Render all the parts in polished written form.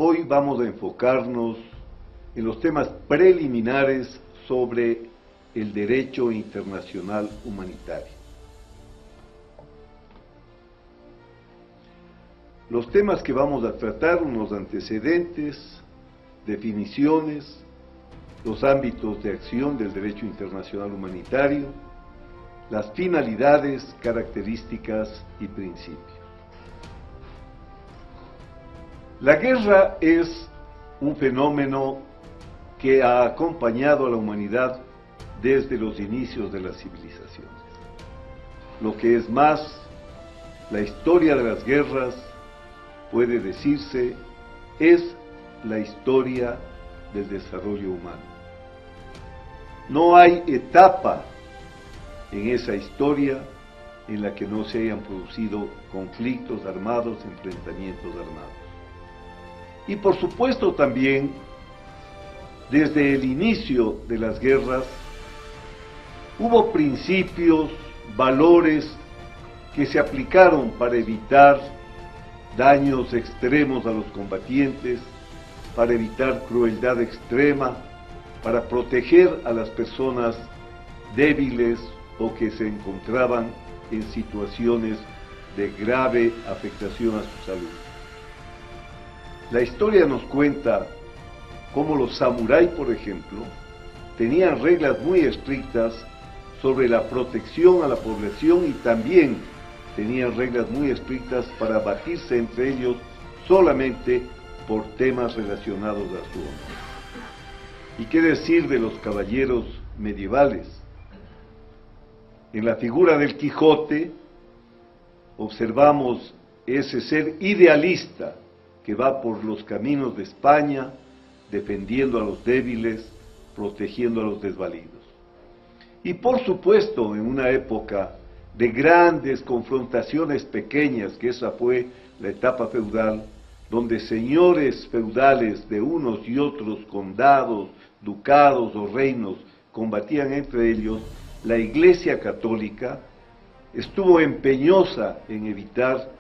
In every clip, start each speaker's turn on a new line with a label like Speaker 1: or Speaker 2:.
Speaker 1: Hoy vamos a enfocarnos en los temas preliminares sobre el derecho internacional humanitario. Los temas que vamos a tratar, unos antecedentes, definiciones, los ámbitos de acción del derecho internacional humanitario, las finalidades, características y principios. La guerra es un fenómeno que ha acompañado a la humanidad desde los inicios de las civilizaciones. Lo que es más, la historia de las guerras, puede decirse, es la historia del desarrollo humano. No hay etapa en esa historia en la que no se hayan producido conflictos armados, enfrentamientos armados. Y por supuesto también, desde el inicio de las guerras, hubo principios, valores que se aplicaron para evitar daños extremos a los combatientes, para evitar crueldad extrema, para proteger a las personas débiles o que se encontraban en situaciones de grave afectación a su salud. La historia nos cuenta cómo los samuráis, por ejemplo, tenían reglas muy estrictas sobre la protección a la población y también tenían reglas muy estrictas para batirse entre ellos solamente por temas relacionados a su honor. ¿Y qué decir de los caballeros medievales? En la figura del Quijote observamos ese ser idealista que va por los caminos de España, defendiendo a los débiles, protegiendo a los desvalidos. Y por supuesto, en una época de grandes confrontaciones pequeñas, que esa fue la etapa feudal, donde señores feudales de unos y otros condados, ducados o reinos combatían entre ellos, la Iglesia Católica estuvo empeñosa en evitar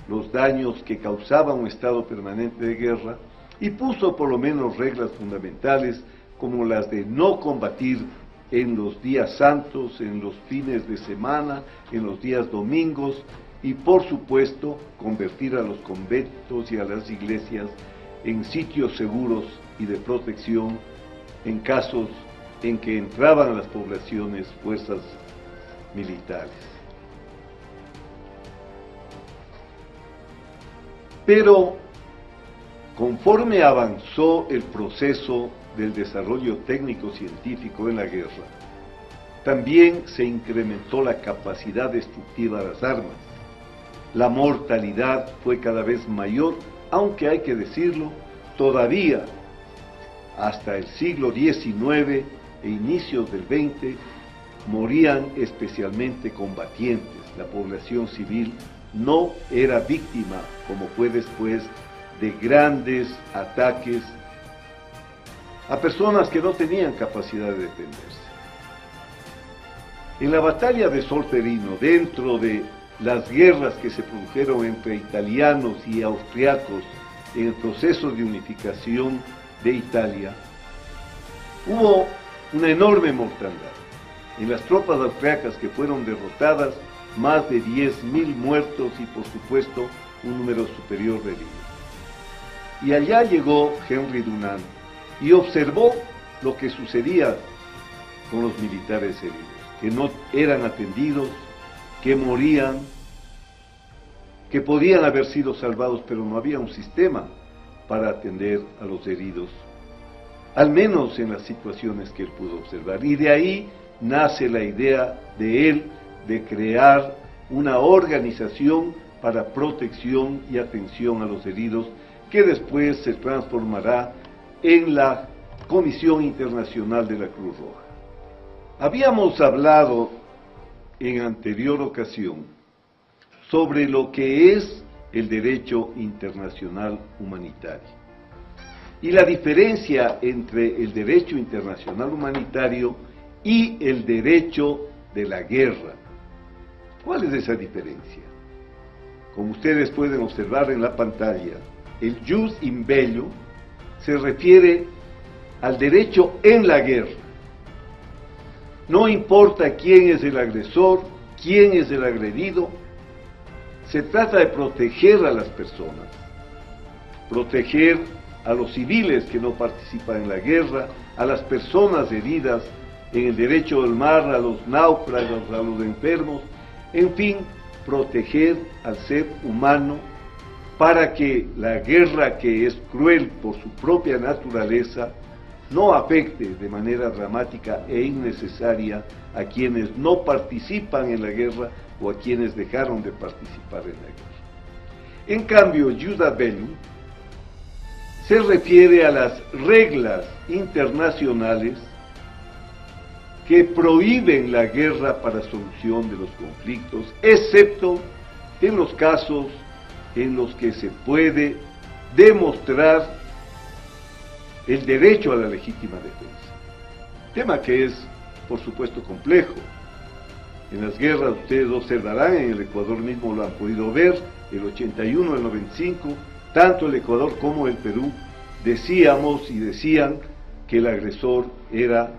Speaker 1: los daños que causaba un estado permanente de guerra y puso por lo menos reglas fundamentales como las de no combatir en los días santos, en los fines de semana, en los días domingos y por supuesto convertir a los conventos y a las iglesias en sitios seguros y de protección en casos en que entraban a las poblaciones fuerzas militares. Pero conforme avanzó el proceso del desarrollo técnico-científico en la guerra, también se incrementó la capacidad destructiva de las armas. La mortalidad fue cada vez mayor, aunque hay que decirlo, todavía hasta el siglo XIX e inicios del XX morían especialmente combatientes. La población civil no era víctima, como fue después, de grandes ataques a personas que no tenían capacidad de defenderse. En la batalla de Solferino, dentro de las guerras que se produjeron entre italianos y austriacos en el proceso de unificación de Italia, hubo una enorme mortandad. En las tropas austriacas que fueron derrotadas, más de 10.000 muertos y por supuesto un número superior de heridos. Y allá llegó Henry Dunant y observó lo que sucedía con los militares heridos, que no eran atendidos, que morían, que podían haber sido salvados, pero no había un sistema para atender a los heridos, al menos en las situaciones que él pudo observar. Y de ahí nace la idea de él de crear una organización para protección y atención a los heridos, que después se transformará en la Comisión Internacional de la Cruz Roja. Habíamos hablado en anterior ocasión sobre lo que es el derecho internacional humanitario y la diferencia entre el derecho internacional humanitario y el derecho de la guerra. ¿Cuál es esa diferencia? Como ustedes pueden observar en la pantalla, el jus in bello, se refiere al derecho en la guerra. No importa quién es el agresor, quién es el agredido, se trata de proteger a las personas, proteger a los civiles que no participan en la guerra, a las personas heridas en el derecho del mar, a los náufragos, a los enfermos, en fin, proteger al ser humano para que la guerra, que es cruel por su propia naturaleza, no afecte de manera dramática e innecesaria a quienes no participan en la guerra o a quienes dejaron de participar en la guerra. En cambio, jus ad bellum se refiere a las reglas internacionales que prohíben la guerra para solución de los conflictos, excepto en los casos en los que se puede demostrar el derecho a la legítima defensa. Tema que es, por supuesto, complejo. En las guerras, ustedes observarán, en el Ecuador mismo lo han podido ver, el 81, el 95, tanto el Ecuador como el Perú decíamos y decían que el agresor era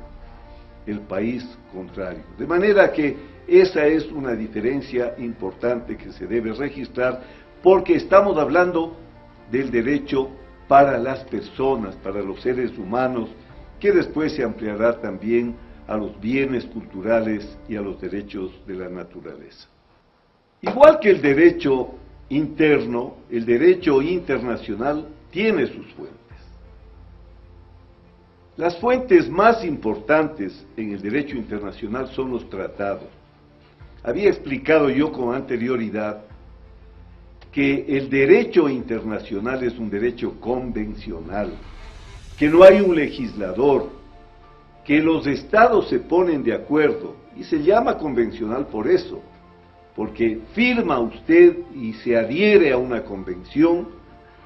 Speaker 1: el país contrario. De manera que esa es una diferencia importante que se debe registrar, porque estamos hablando del derecho para las personas, para los seres humanos, que después se ampliará también a los bienes culturales y a los derechos de la naturaleza. Igual que el derecho interno, el derecho internacional tiene sus fuentes. Las fuentes más importantes en el derecho internacional son los tratados. Había explicado yo con anterioridad que el derecho internacional es un derecho convencional, que no hay un legislador, que los estados se ponen de acuerdo, y se llama convencional por eso, porque firma usted y se adhiere a una convención.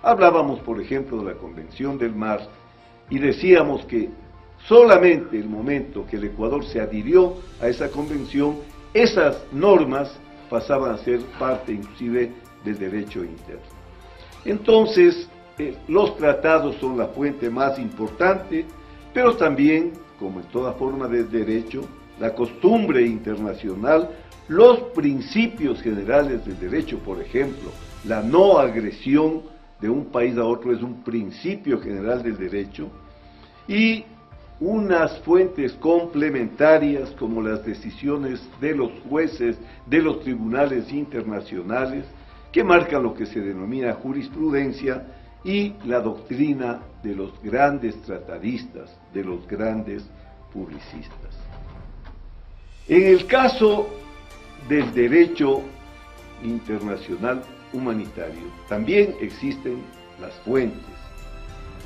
Speaker 1: Hablábamos, por ejemplo, de la Convención del Mar, y decíamos que solamente el momento que el Ecuador se adhirió a esa convención, esas normas pasaban a ser parte inclusive del derecho interno. Entonces, los tratados son la fuente más importante, pero también, como en toda forma de derecho, la costumbre internacional, los principios generales del derecho, por ejemplo, la no agresión de un país a otro es un principio general del derecho, y unas fuentes complementarias como las decisiones de los jueces de los tribunales internacionales, que marcan lo que se denomina jurisprudencia, y la doctrina de los grandes tratadistas, de los grandes publicistas. En el caso del derecho internacional humanitario, también existen las fuentes.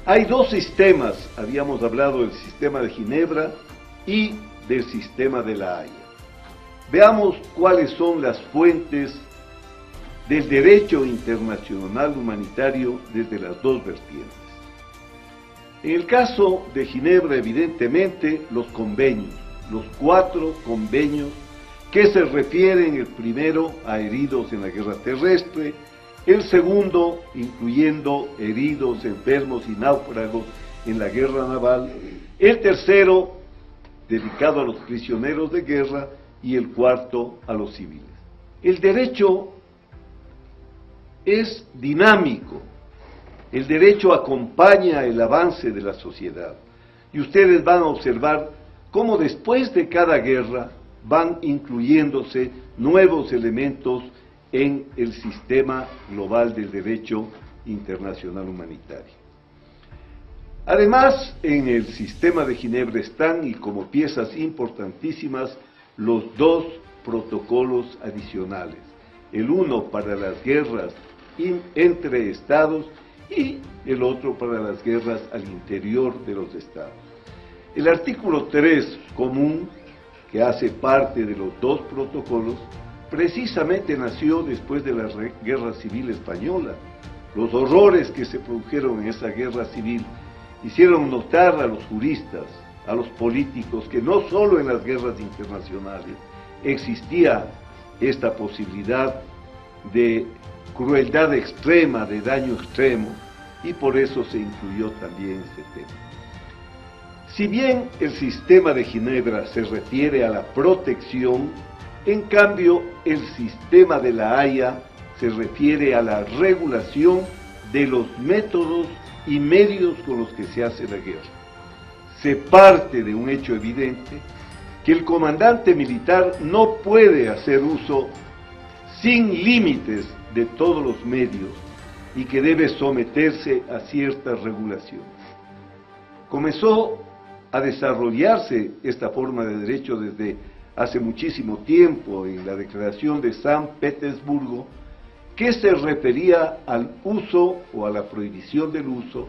Speaker 1: Hay dos sistemas, habíamos hablado del sistema de Ginebra y del sistema de La Haya. Veamos cuáles son las fuentes del derecho internacional humanitario desde las dos vertientes. En el caso de Ginebra, evidentemente, los convenios, los 4 convenios que se refieren, el primero a heridos en la guerra terrestre, el segundo incluyendo heridos, enfermos y náufragos en la guerra naval, el tercero dedicado a los prisioneros de guerra y el cuarto a los civiles. El derecho es dinámico, el derecho acompaña el avance de la sociedad, y ustedes van a observar cómo después de cada guerra van incluyéndose nuevos elementos en el sistema global del derecho internacional humanitario. Además, en el sistema de Ginebra están, y como piezas importantísimas, los 2 protocolos adicionales, el uno para las guerras entre estados y el otro para las guerras al interior de los estados. El artículo 3 común, que hace parte de los 2 protocolos, precisamente nació después de la Guerra Civil Española. Los horrores que se produjeron en esa guerra civil hicieron notar a los juristas, a los políticos, que no solo en las guerras internacionales existía esta posibilidad de crueldad extrema, de daño extremo, y por eso se incluyó también este tema. Si bien el sistema de Ginebra se refiere a la protección, en cambio el sistema de La Haya se refiere a la regulación de los métodos y medios con los que se hace la guerra. Se parte de un hecho evidente, que el comandante militar no puede hacer uso sin límites de todos los medios y que debe someterse a ciertas regulaciones. Comenzó a desarrollarse esta forma de derecho desde hace muchísimo tiempo en la Declaración de San Petersburgo, que se refería al uso o a la prohibición del uso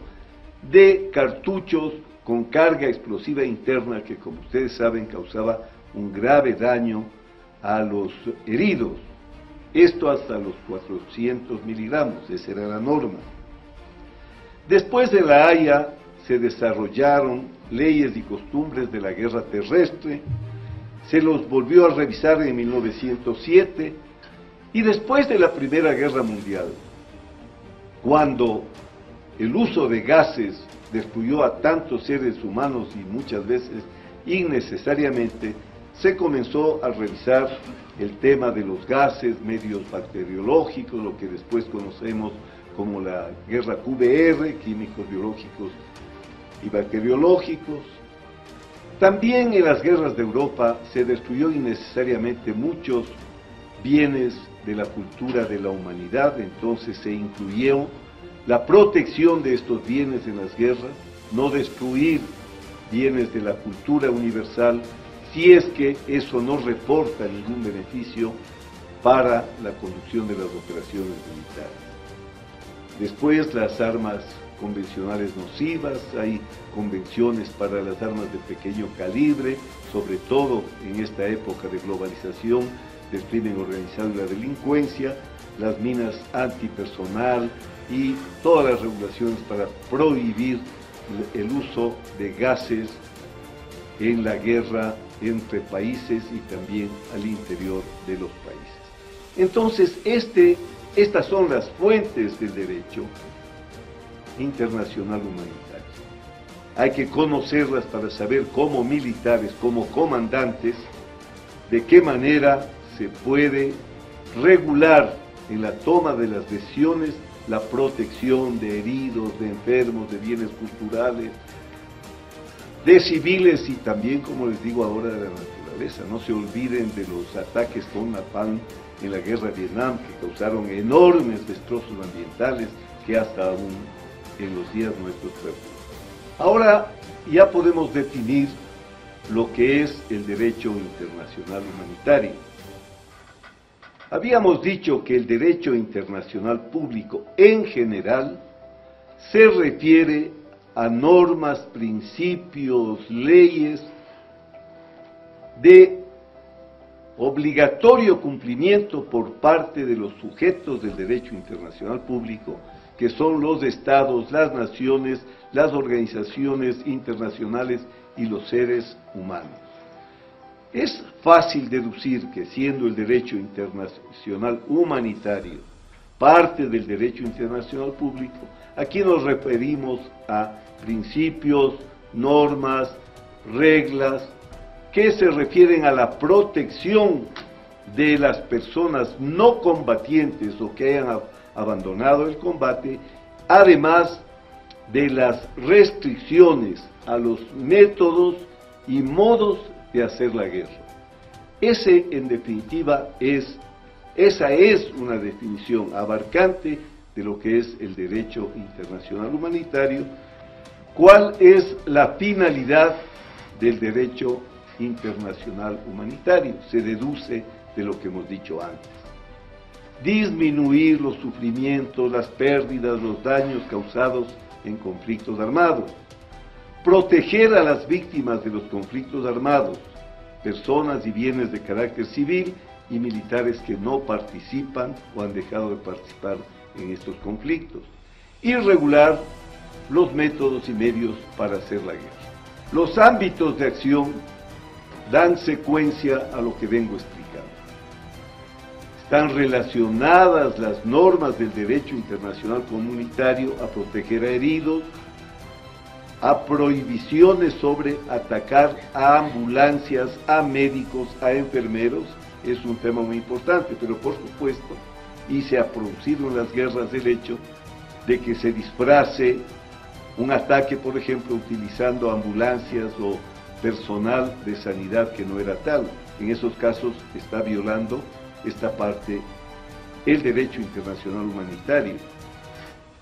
Speaker 1: de cartuchos con carga explosiva interna que, como ustedes saben, causaba un grave daño a los heridos. Esto hasta los 400 miligramos, esa era la norma. Después de La Haya se desarrollaron leyes y costumbres de la guerra terrestre, se los volvió a revisar en 1907, y después de la Primera Guerra Mundial, cuando el uso de gases destruyó a tantos seres humanos y muchas veces innecesariamente, se comenzó a revisar el tema de los gases, medios bacteriológicos, lo que después conocemos como la guerra QBR, químicos, biológicos y bacteriológicos. También en las guerras de Europa se destruyó innecesariamente muchos bienes de la cultura de la humanidad, entonces se incluyó la protección de estos bienes en las guerras, no destruir bienes de la cultura universal, si es que eso no reporta ningún beneficio para la conducción de las operaciones militares. Después, las armas convencionales nocivas, hay convenciones para las armas de pequeño calibre, sobre todo en esta época de globalización del crimen organizado y la delincuencia, las minas antipersonal y todas las regulaciones para prohibir el uso de gases en la guerra entre países y también al interior de los países. Entonces, estas son las fuentes del derecho internacional humanitario. Hay que conocerlas para saber como militares, como comandantes, de qué manera se puede regular en la toma de las decisiones la protección de heridos, de enfermos, de bienes culturales, de civiles y también, como les digo ahora, de la naturaleza. No se olviden de los ataques con napalm en la guerra de Vietnam, que causaron enormes destrozos ambientales que hasta aún en los días nuestros pueblos. Ahora ya podemos definir lo que es el derecho internacional humanitario. Habíamos dicho que el derecho internacional público en general se refiere a normas, principios, leyes de obligatorio cumplimiento por parte de los sujetos del derecho internacional público, que son los estados, las naciones, las organizaciones internacionales y los seres humanos. Es fácil deducir que, siendo el derecho internacional humanitario parte del derecho internacional público, aquí nos referimos a principios, normas, reglas, que se refieren a la protección de las personas no combatientes o que hayan abandonado el combate, además de las restricciones a los métodos y modos de hacer la guerra. En definitiva, esa es una definición abarcante de lo que es el derecho internacional humanitario. ¿Cuál es la finalidad del derecho internacional humanitario? Se deduce de lo que hemos dicho antes. Disminuir los sufrimientos, las pérdidas, los daños causados en conflictos armados. Proteger a las víctimas de los conflictos armados, personas y bienes de carácter civil y militares que no participan o han dejado de participar en estos conflictos. Y regular los métodos y medios para hacer la guerra. Los ámbitos de acción dan secuencia a lo que vengo explicando. están relacionadas las normas del derecho internacional comunitario a proteger a heridos, a prohibiciones sobre atacar a ambulancias, a médicos, a enfermeros. Es un tema muy importante, pero por supuesto, y se ha producido en las guerras el hecho de que se disfrace un ataque, por ejemplo, utilizando ambulancias o personal de sanidad que no era tal. En esos casos está violando esta parte el derecho internacional humanitario.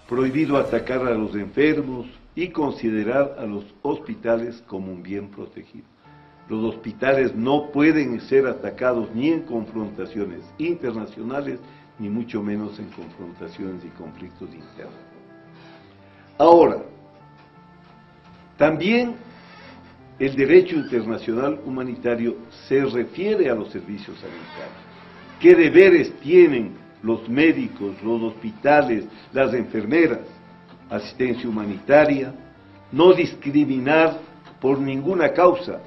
Speaker 1: Prohibido atacar a los enfermos y considerar a los hospitales como un bien protegido. Los hospitales no pueden ser atacados ni en confrontaciones internacionales, ni mucho menos en confrontaciones y conflictos internos. Ahora, también el derecho internacional humanitario se refiere a los servicios sanitarios. ¿Qué deberes tienen los médicos, los hospitales, las enfermeras? Asistencia humanitaria, no discriminar por ninguna causa.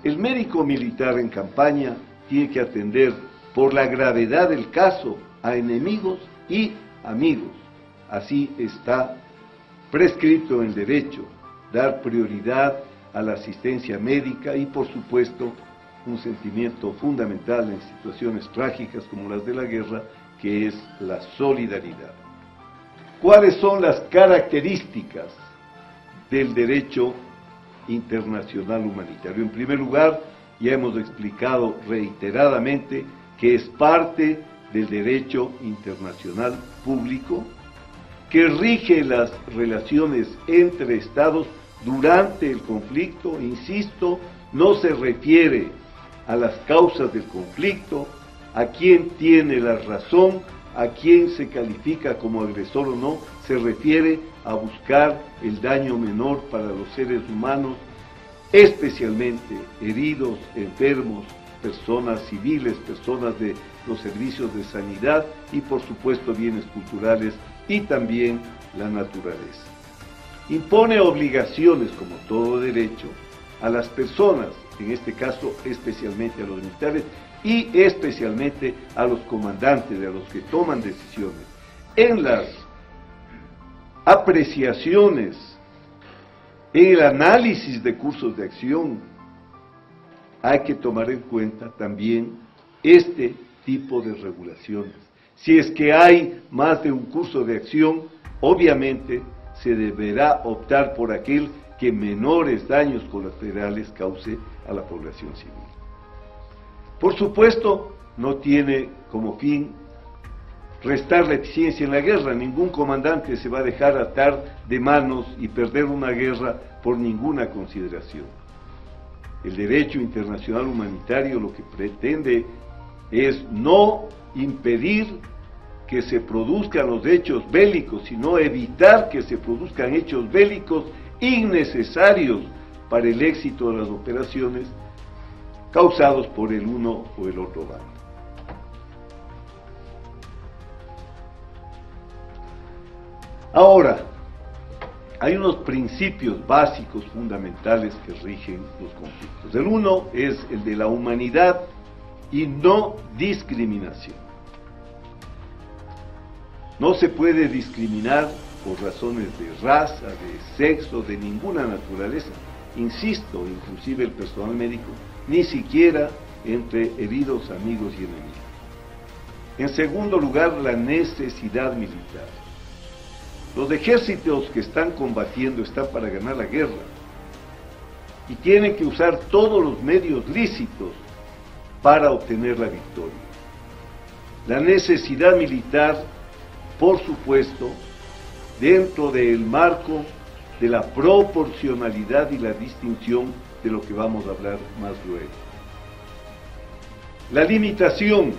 Speaker 1: El médico militar en campaña tiene que atender por la gravedad del caso a enemigos y amigos. Así está prescrito en el derecho, dar prioridad a la asistencia médica y, por supuesto, un sentimiento fundamental en situaciones trágicas como las de la guerra, que es la solidaridad. ¿Cuáles son las características del derecho internacional humanitario? En primer lugar, ya hemos explicado reiteradamente que es parte del derecho internacional público, que rige las relaciones entre estados durante el conflicto. Insisto, no se refiere a las causas del conflicto, a quién tiene la razón, a quién se califica como agresor o no, se refiere a buscar el daño menor para los seres humanos, especialmente heridos, enfermos, personas civiles, personas de los servicios de sanidad y por supuesto bienes culturales y también la naturaleza. Impone obligaciones, como todo derecho, a las personas, en este caso especialmente a los militares y especialmente a los comandantes, a los que toman decisiones. En las apreciaciones, en el análisis de cursos de acción, hay que tomar en cuenta también este tipo de regulaciones. Si es que hay más de un curso de acción, obviamente se deberá optar por aquel que menores daños colaterales cause a la población civil. Por supuesto, no tiene como fin restar la eficiencia en la guerra. Ningún comandante se va a dejar atar de manos y perder una guerra por ninguna consideración. El derecho internacional humanitario lo que pretende es no impedir que se produzcan los hechos bélicos, sino evitar que se produzcan hechos bélicos innecesarios para el éxito de las operaciones causados por el uno o el otro bando. Ahora, hay unos principios básicos fundamentales que rigen los conflictos. El uno es el de la humanidad y no discriminación. No se puede discriminar por razones de raza, de sexo, de ninguna naturaleza. Insisto, inclusive el personal médico, ni siquiera entre heridos, amigos y enemigos. En segundo lugar, la necesidad militar. Los ejércitos que están combatiendo están para ganar la guerra y tienen que usar todos los medios lícitos para obtener la victoria. La necesidad militar, por supuesto, dentro del marco de la proporcionalidad y la distinción de lo que vamos a hablar más luego. La limitación,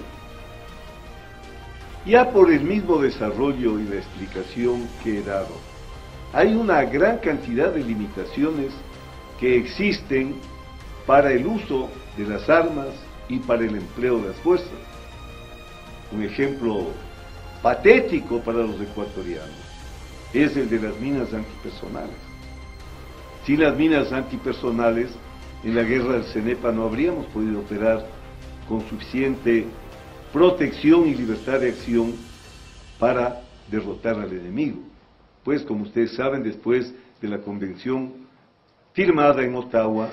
Speaker 1: ya por el mismo desarrollo y la explicación que he dado, hay una gran cantidad de limitaciones que existen para el uso de las armas y para el empleo de las fuerzas. Un ejemplo patético para los ecuatorianos es el de las minas antipersonales. Sin las minas antipersonales, en la guerra del Cenepa no habríamos podido operar con suficiente protección y libertad de acción para derrotar al enemigo. Pues, como ustedes saben, después de la convención firmada en Ottawa,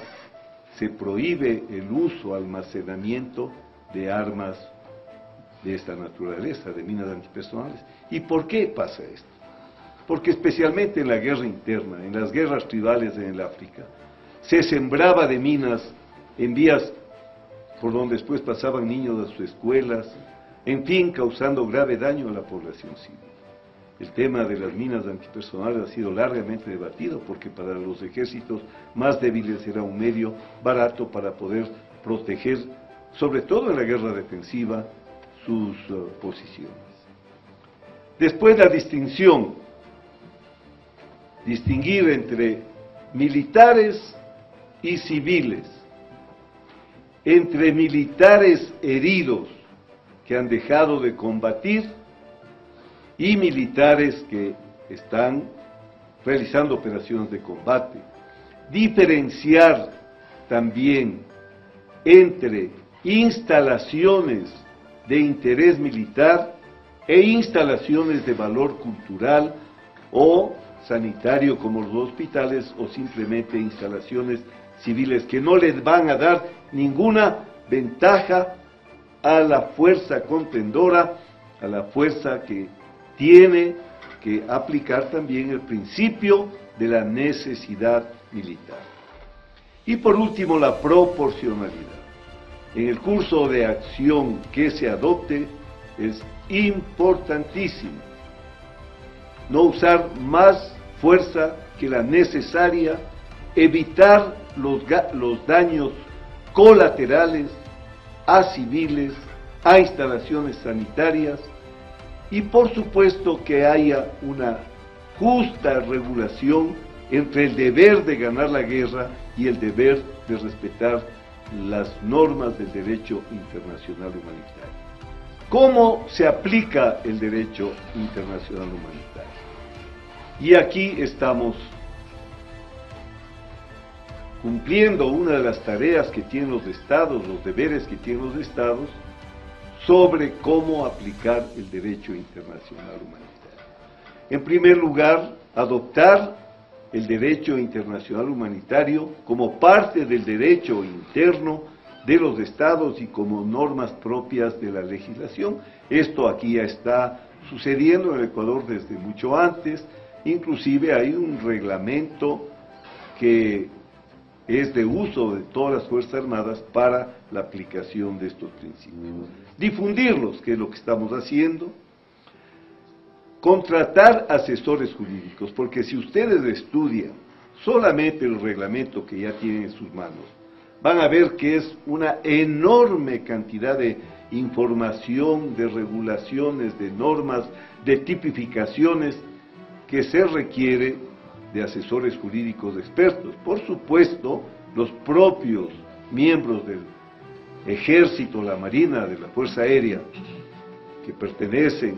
Speaker 1: se prohíbe el uso, almacenamiento de armas de esta naturaleza, de minas antipersonales. ¿Y por qué pasa esto? Porque especialmente en la guerra interna, en las guerras tribales en el África, se sembraba de minas en vías por donde después pasaban niños a sus escuelas, en fin, causando grave daño a la población civil. El tema de las minas antipersonales ha sido largamente debatido porque para los ejércitos más débiles era un medio barato para poder proteger, sobre todo en la guerra defensiva, sus posiciones. Después la distinción, distinguir entre militares y civiles, entre militares heridos que han dejado de combatir y militares que están realizando operaciones de combate. Diferenciar también entre instalaciones de interés militar e instalaciones de valor cultural o sanitario como los hospitales o simplemente instalaciones civiles que no les van a dar ninguna ventaja a la fuerza contendora, a la fuerza que tiene que aplicar también el principio de la necesidad militar. Y por último, la proporcionalidad. En el curso de acción que se adopte es importantísimo no usar más fuerza que la necesaria, evitar los daños colaterales a civiles, a instalaciones sanitarias, y por supuesto que haya una justa regulación entre el deber de ganar la guerra y el deber de respetar las normas del derecho internacional humanitario. ¿Cómo se aplica el derecho internacional humanitario? Y aquí estamos cumpliendo una de las tareas que tienen los estados, los deberes que tienen los estados, sobre cómo aplicar el derecho internacional humanitario. En primer lugar, adoptar el derecho internacional humanitario como parte del derecho interno de los estados y como normas propias de la legislación. Esto aquí ya está sucediendo en el Ecuador desde mucho antes, inclusive hay un reglamento que es de uso de todas las Fuerzas Armadas para la aplicación de estos principios. Difundirlos, que es lo que estamos haciendo. Contratar asesores jurídicos, porque si ustedes estudian solamente el reglamento que ya tienen en sus manos, van a ver que es una enorme cantidad de información, de regulaciones, de normas, de tipificaciones que se requiere de asesores jurídicos expertos. Por supuesto, los propios miembros del Ejército, la Marina, de la Fuerza Aérea, que pertenecen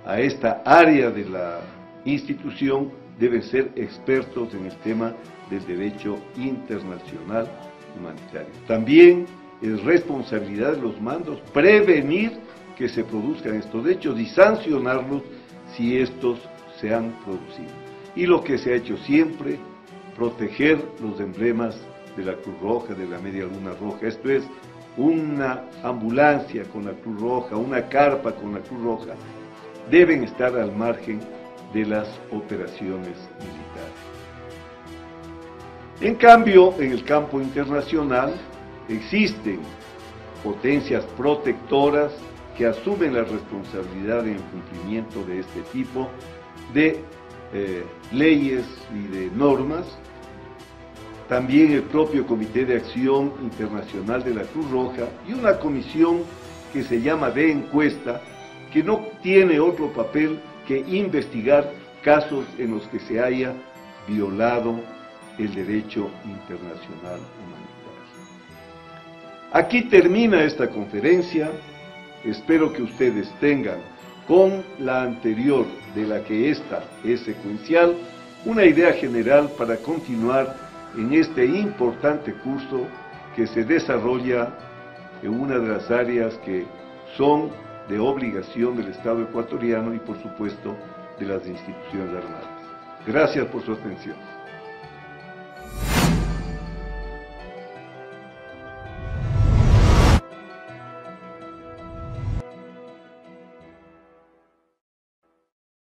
Speaker 1: a esta área de la institución, deben ser expertos en el tema del derecho internacional humanitario. También es responsabilidad de los mandos prevenir que se produzcan estos hechos y sancionarlos si estos se han producido. Y lo que se ha hecho siempre, proteger los emblemas de la Cruz Roja, de la Media Luna Roja. Esto es una ambulancia con la Cruz Roja, una carpa con la Cruz Roja, deben estar al margen de las operaciones militares. En cambio, en el campo internacional existen potencias protectoras que asumen la responsabilidad en el cumplimiento de este tipo de leyes y de normas. También el propio Comité de Acción Internacional de la Cruz Roja y una comisión que se llama de encuesta, que no tiene otro papel que investigar casos en los que se haya violado el derecho internacional humanitario. Aquí termina esta conferencia. Espero que ustedes tengan, con la anterior, de la que esta es secuencial, una idea general para continuar en este importante curso que se desarrolla en una de las áreas que son de obligación del Estado ecuatoriano y, por supuesto, de las instituciones armadas. Gracias por su atención.